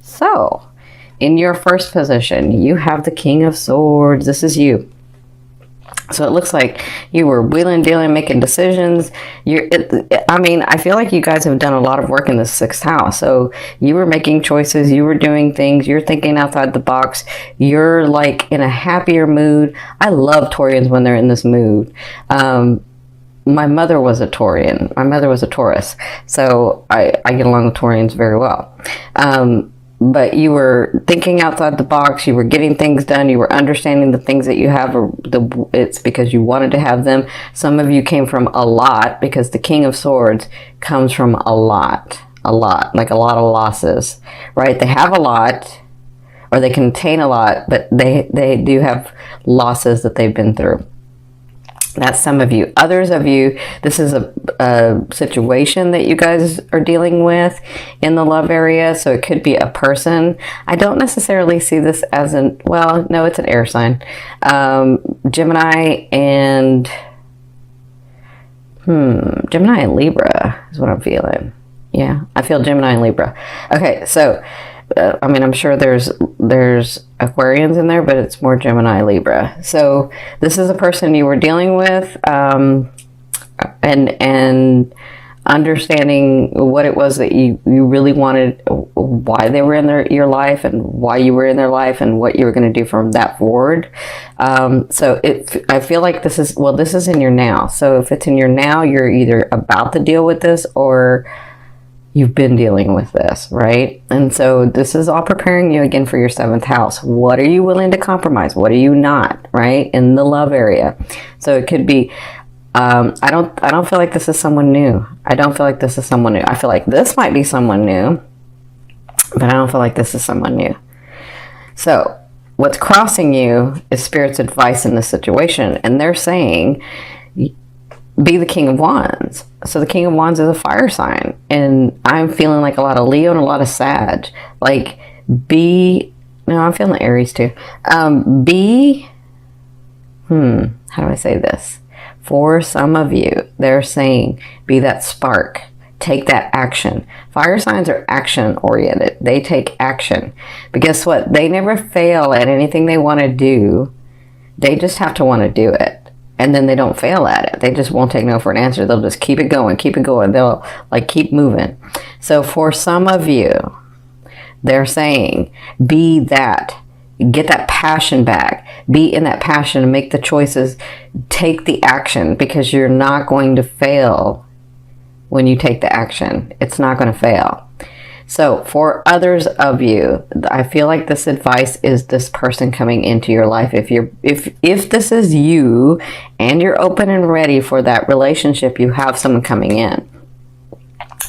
So, in your first position, you have the King of Swords. This is you. So it looks like you were wheeling, dealing, making decisions. I feel like you guys have done a lot of work in the 6th house. So you were making choices. You were doing things. You're thinking outside the box. You're like in a happier mood. I love Taurians when they're in this mood. My mother was a Taurian. My mother was a Taurus. So I get along with Taurians very well. But you were thinking outside the box. You were getting things done. You were understanding the things that you have. It's because you wanted to have them. Some of you came from a lot, because the King of Swords comes from a lot, like a lot of losses, right? They have a lot, or they contain a lot, but they do have losses that they've been through. That's some of you. Others of you, this is a situation that you guys are dealing with in the love area. So it could be a person. I don't necessarily see this as no, it's an air sign. Gemini and Gemini and Libra is what I'm feeling. Yeah, I feel Gemini and Libra. Okay, so I'm sure there's Aquarians in there, but it's more Gemini, Libra. So this is a person you were dealing with, and understanding what it was that you really wanted, why they were in your life, and why you were in their life, and what you were going to do from that forward. So I feel like this is in your now. So if it's in your now, you're either about to deal with this, or you've been dealing with this, right? And so this is all preparing you again for your 7th house. What are you willing to compromise? What are you not, right? In the love area. So it could be, I don't feel like this is someone new. I don't feel like this is someone new. I feel like this might be someone new, but I don't feel like this is someone new. So what's crossing you is Spirit's advice in this situation. And they're saying, be the King of Wands. So the King of Wands is a fire sign. And I'm feeling like a lot of Leo and a lot of Sag. Like, I'm feeling Aries too. How do I say this? For some of you, they're saying, be that spark. Take that action. Fire signs are action oriented. They take action. But guess what? They never fail at anything they want to do. They just have to want to do it. And then they don't fail at it. They just won't take no for an answer. They'll just keep it going, keep it going. They'll keep moving. So for some of you, they're saying, be that. Get that passion back. Be in that passion and make the choices. Take the action, because you're not going to fail when you take the action. It's not going to fail. So for others of you, I feel like this advice is this person coming into your life. If this is you and you're open and ready for that relationship, you have someone coming in.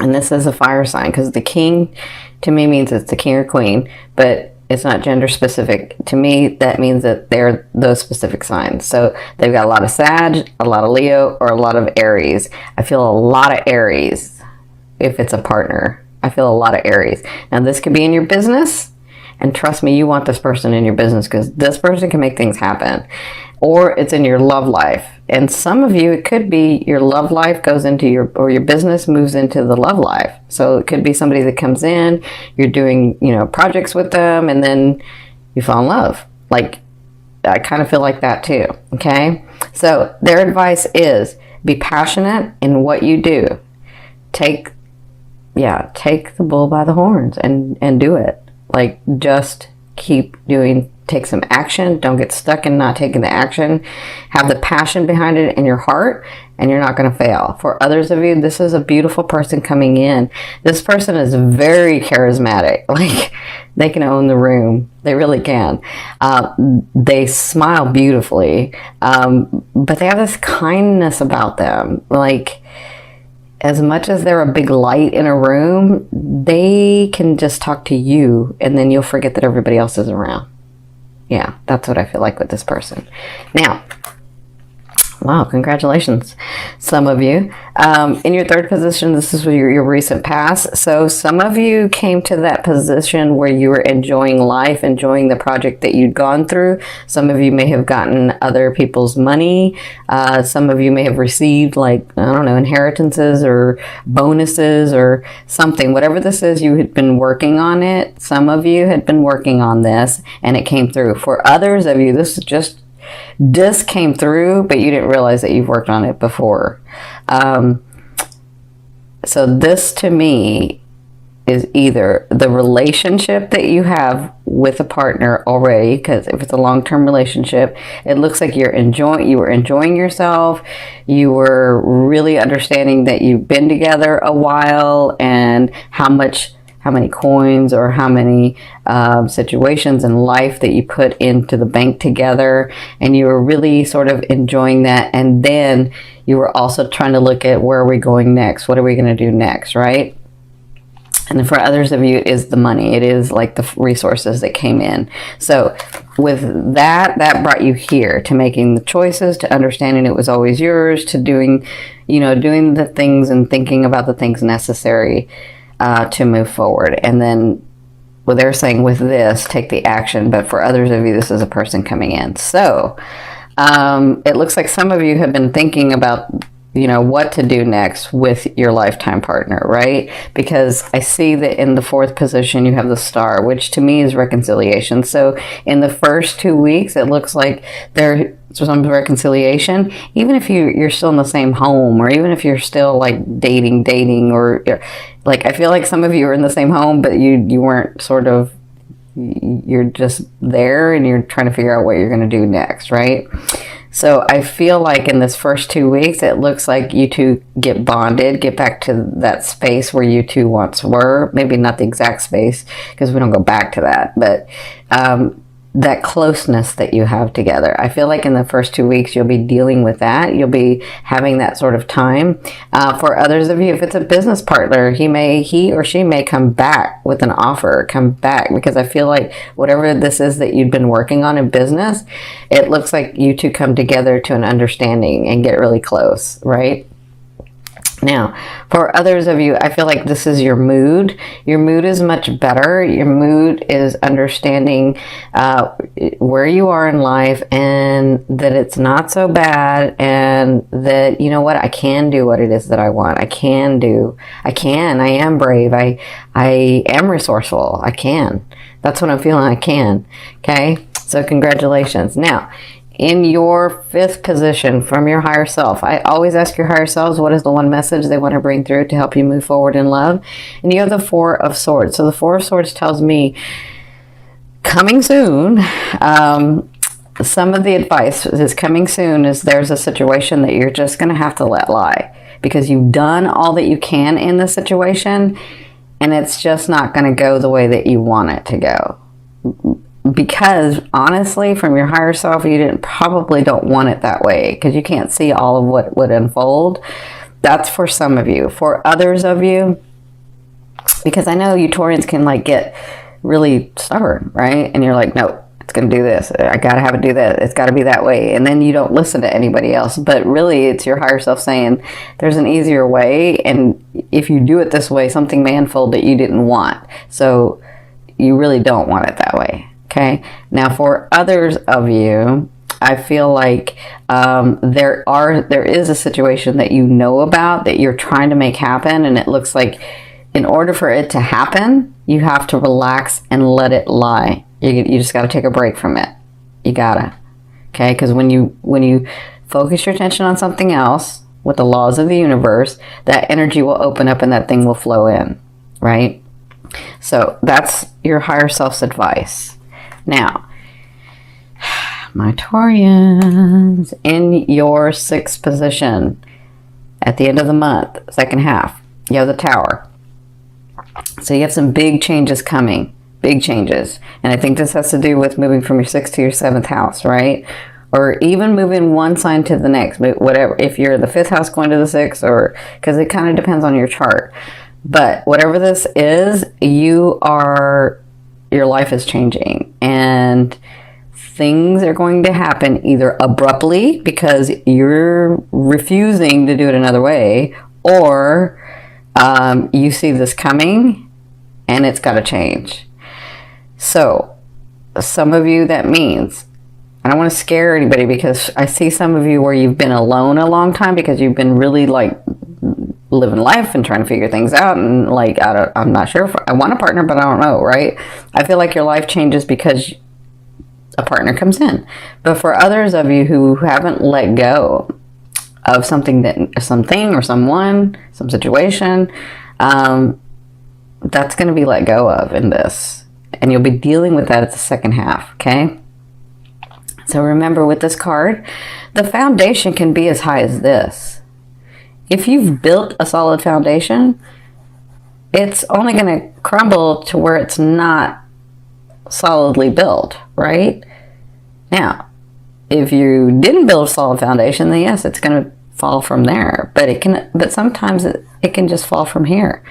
And this is a fire sign, because the king to me means it's the king or queen, but it's not gender specific. To me, that means that they're those specific signs. So they've got a lot of Sag, a lot of Leo, or a lot of Aries. I feel a lot of Aries if it's a partner. I feel a lot of Aries. Now, this could be in your business, and trust me, you want this person in your business, because this person can make things happen. Or it's in your love life. And some of you, it could be your love life goes into your business moves into the love life. So it could be somebody that comes in, you're doing, projects with them, and then you fall in love. Like, I kind of feel like that too. Okay. So their advice is, be passionate in what you do. Take the bull by the horns and do it. Like, just take some action. Don't get stuck in not taking the action. Have the passion behind it in your heart, and you're not going to fail. For others of you, this is a beautiful person coming in. This person is very charismatic. Like, they can own the room. They really can. They smile beautifully, but they have this kindness about them. Like, as much as they're a big light in a room, they can just talk to you, and then you'll forget that everybody else is around. Yeah, that's what I feel like with this person. Now, Wow, congratulations, some of you. In your third position, this is your recent past. So some of you came to that position where you were enjoying life, enjoying the project that you'd gone through. Some of you may have gotten other people's money. Some of you may have received, like, I don't know, inheritances or bonuses or something. Whatever this is, you had been working on it. Some of you had been working on this and it came through. For others of you, this came through, but you didn't realize that you've worked on it before. So this to me is either the relationship that you have with a partner already, because if it's a long-term relationship, it looks like you were enjoying yourself. You were really understanding that you've been together a while and how many coins or how many situations in life that you put into the bank together, and you were really sort of enjoying that. And then you were also trying to look at, where are we going next? What are we going to do next, right? And for others of you, it is the money. It is like the resources that came in. So with that brought you here to making the choices, to understanding it was always yours, to doing the things and thinking about the things necessary to move forward. And then, well, they're saying with this, take the action. But for others of you, this is a person coming in. So it looks like some of you have been thinking about, what to do next with your lifetime partner, right? Because I see that in the fourth position, you have the star, which to me is reconciliation. So in the first 2 weeks, it looks like there's some reconciliation, even if you're still in the same home, or even if you're still like dating, or like, I feel like some of you are in the same home, but you weren't you're just there and you're trying to figure out what you're going to do next, right? So I feel like in this first 2 weeks, it looks like you two get bonded, get back to that space where you two once were. Maybe not the exact space, because we don't go back to that, but that closeness that you have together. I feel like in the first 2 weeks, you'll be dealing with that. You'll be having that sort of time. For others of you, if it's a business partner, he or she may come back with an offer, because I feel like whatever this is that you've been working on in business, it looks like you two come together to an understanding and get really close, right? Now, for others of you, I feel like this is your mood. Your mood is much better. Your mood is understanding where you are in life, and that it's not so bad, and that, you know what, I can do what it is that I want. I am brave. I am resourceful. I can. That's what I'm feeling. I can. Okay? So congratulations. Now, in your fifth position from your higher self, I always ask your higher selves, what is the one message they want to bring through to help you move forward in love? And you have the Four of Swords. So the Four of Swords tells me, coming soon, some of the advice is coming soon is there's a situation that you're just going to have to let lie, because you've done all that you can in the situation, and it's just not going to go the way that you want it to go. Because honestly, from your higher self, you probably don't want it that way, because you can't see all of what would unfold. That's for some of you. For others of you, because I know you Taurians can like get really stubborn, right? And you're like, no, it's going to do this. I got to have it do that. It's got to be that way. And then you don't listen to anybody else. But really, it's your higher self saying there's an easier way. And if you do it this way, something may unfold that you didn't want. So you really don't want it that way. Okay. Now, for others of you, I feel like there is a situation that you know about that you're trying to make happen, and it looks like in order for it to happen, you have to relax and let it lie. You just got to take a break from it. You gotta. Okay, because when you focus your attention on something else with the laws of the universe, that energy will open up and that thing will flow in. Right. So that's your higher self's advice. Now, my Taurians, in your sixth position at the end of the month, second half, you have the Tower. So you have some big changes coming, big changes. And I think this has to do with moving from your sixth to your seventh house, right? Or even moving one sign to the next, whatever. If you're the fifth house going to the sixth, or because it kind of depends on your chart. But whatever this is, your life is changing. And things are going to happen either abruptly because you're refusing to do it another way, or you see this coming and it's got to change. So some of you, that means, I don't want to scare anybody, because I see some of you where you've been alone a long time because you've been really like living life and trying to figure things out, and like I'm not sure if I want a partner, but I don't know, right? I feel like your life changes because a partner comes in. But for others of you who haven't let go of something or someone, some situation, that's going to be let go of in this, and you'll be dealing with that at the second half. Okay, so remember, with this card, the foundation can be as high as this. If you've built a solid foundation, it's only going to crumble to where it's not solidly built, right? Now, if you didn't build a solid foundation, then yes, it's going to fall from there. But sometimes it can just fall from here.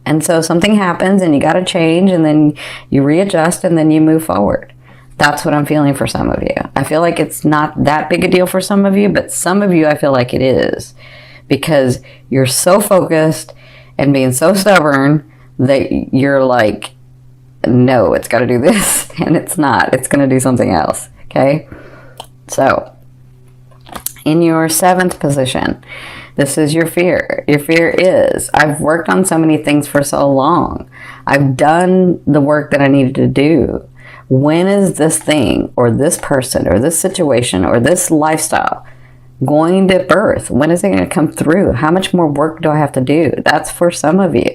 And so something happens and you got to change, and then you readjust, and then you move forward. That's what I'm feeling for some of you. I feel like it's not that big a deal for some of you, but some of you I feel like it is, because you're so focused and being so stubborn that you're like, no, it's got to do this, and it's not. It's going to do something else. Okay, so in your 7th position, this is your fear. Your fear is, I've worked on so many things for so long. I've done the work that I needed to do. When is this thing or this person or this situation or this lifestyle going to birth? When is it going to come through? How much more work do I have to do? That's for some of you.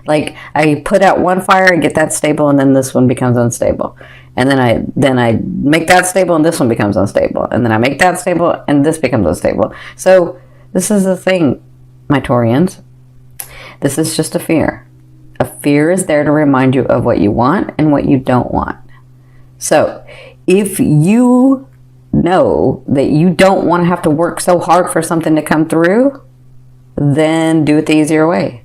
Like, I put out one fire and get that stable, and then this one becomes unstable. And then I make that stable and this one becomes unstable. And then I make that stable and this becomes unstable. So this is the thing, my Taurians. This is just a fear. A fear is there to remind you of what you want and what you don't want. So if you know that you don't want to have to work so hard for something to come through, then do it the easier way.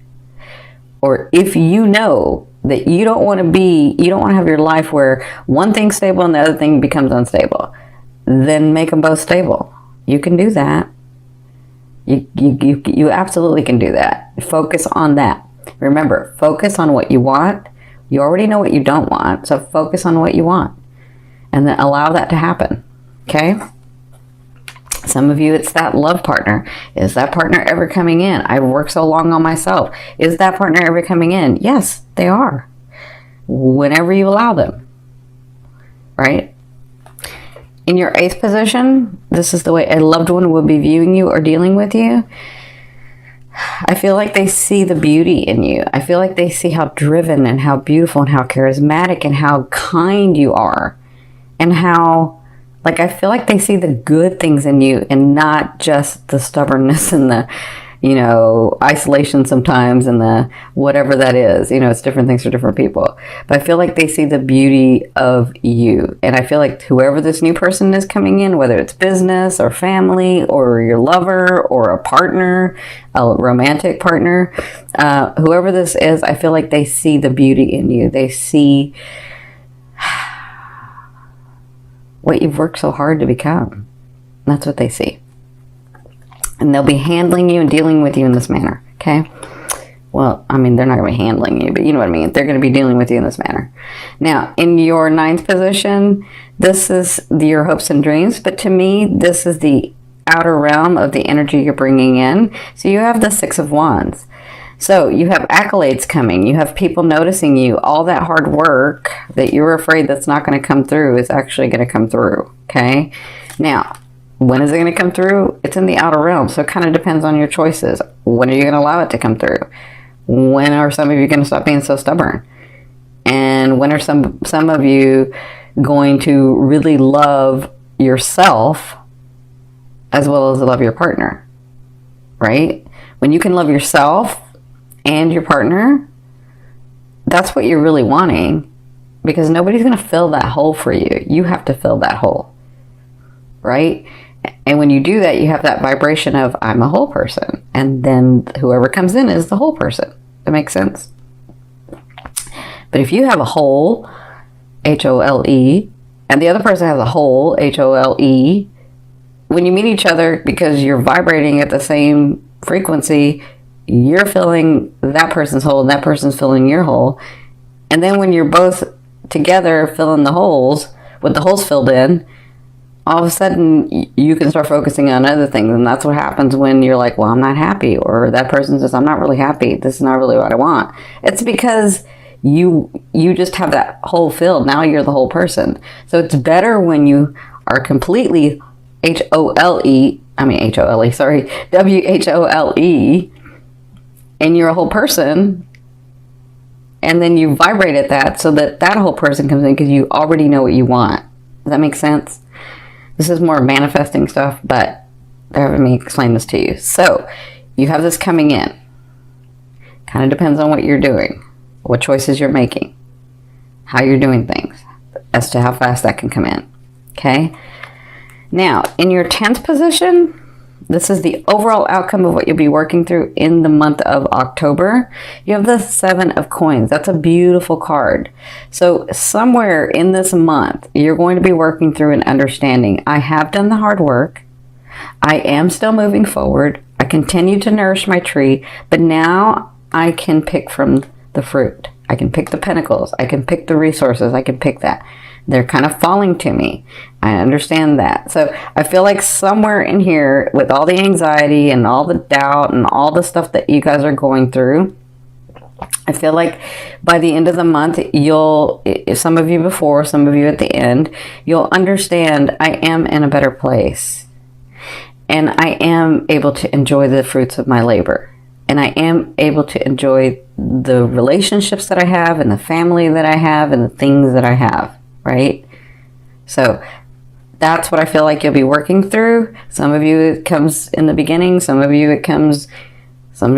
Or if you know that you don't want to have your life where one thing's stable and the other thing becomes unstable, then make them both stable. You can do that. You absolutely can do that. Focus on that. Remember, focus on what you want. You already know what you don't want, so focus on what you want. And then allow that to happen. Okay? Some of you, it's that love partner. Is that partner ever coming in? I've worked so long on myself. Is that partner ever coming in? Yes, they are. Whenever you allow them. Right? In your 8th position, this is the way a loved one will be viewing you or dealing with you. I feel like they see the beauty in you. I feel like they see how driven and how beautiful and how charismatic and how kind you are. And how, like, I feel like they see the good things in you and not just the stubbornness and the, isolation sometimes and the whatever that is. It's different things for different people. But I feel like they see the beauty of you. And I feel like whoever this new person is coming in, whether it's business or family or your lover or a partner, a romantic partner, whoever this is, I feel like they see the beauty in you. They see what you've worked so hard to become. That's what they see. And they'll be handling you and dealing with you in this manner, okay? Well, I mean, they're not going to be handling you, but you know what I mean. They're going to be dealing with you in this manner. Now, in your 9th position, this is your hopes and dreams, but to me, this is the outer realm of the energy you're bringing in. So you have the 6 of Wands. So you have accolades coming. You have people noticing you. All that hard work that you were afraid that's not going to come through is actually going to come through. Okay. Now, when is it going to come through? It's in the outer realm. So it kind of depends on your choices. When are you going to allow it to come through? When are some of you going to stop being so stubborn? And when are some of you going to really love yourself as well as love your partner? Right? When you can love yourself and your partner, that's what you're really wanting, because nobody's going to fill that hole for you. You have to fill that hole, right? And when you do that, you have that vibration of, I'm a whole person, and then whoever comes in is the whole person. That makes sense? But if you have a hole, H-O-L-E, and the other person has a hole, Hole. When you meet each other, because you're vibrating at the same frequency, you're filling that person's hole and that person's filling your hole. And then when you're both together filling the holes, with the holes filled in, all of a sudden you can start focusing on other things. And that's what happens when you're like, well, I'm not happy. Or that person says, I'm not really happy. This is not really what I want. It's because you just have that hole filled. Now you're the whole person. So it's better when you are completely WHOLE, and you're a whole person, and then you vibrate at that so that that whole person comes in because you already know what you want. Does that make sense? This is more manifesting stuff, but let me explain this to you. So you have this coming in. Kind of depends on what you're doing, what choices you're making, how you're doing things, as to how fast that can come in. Okay? Now, in your 10th position, this is the overall outcome of what you'll be working through in the month of October. You have the 7 of Coins. That's a beautiful card. So somewhere in this month, you're going to be working through an understanding. I have done the hard work. I am still moving forward. I continue to nourish my tree, but now I can pick from the fruit. I can pick the pentacles. I can pick the resources. I can pick that. They're kind of falling to me. I understand that. So I feel like somewhere in here, with all the anxiety and all the doubt and all the stuff that you guys are going through, I feel like by the end of the month, some of you before, some of you at the end, you'll understand I am in a better place. And I am able to enjoy the fruits of my labor. And I am able to enjoy the relationships that I have and the family that I have and the things that I have. Right? So that's what I feel like you'll be working through. Some of you it comes in the beginning, some of it comes and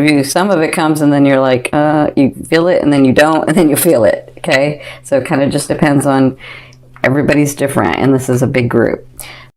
then you're like, you feel it and then you don't, and then you feel it. Okay? So it kind of just depends on, everybody's different, and this is a big group.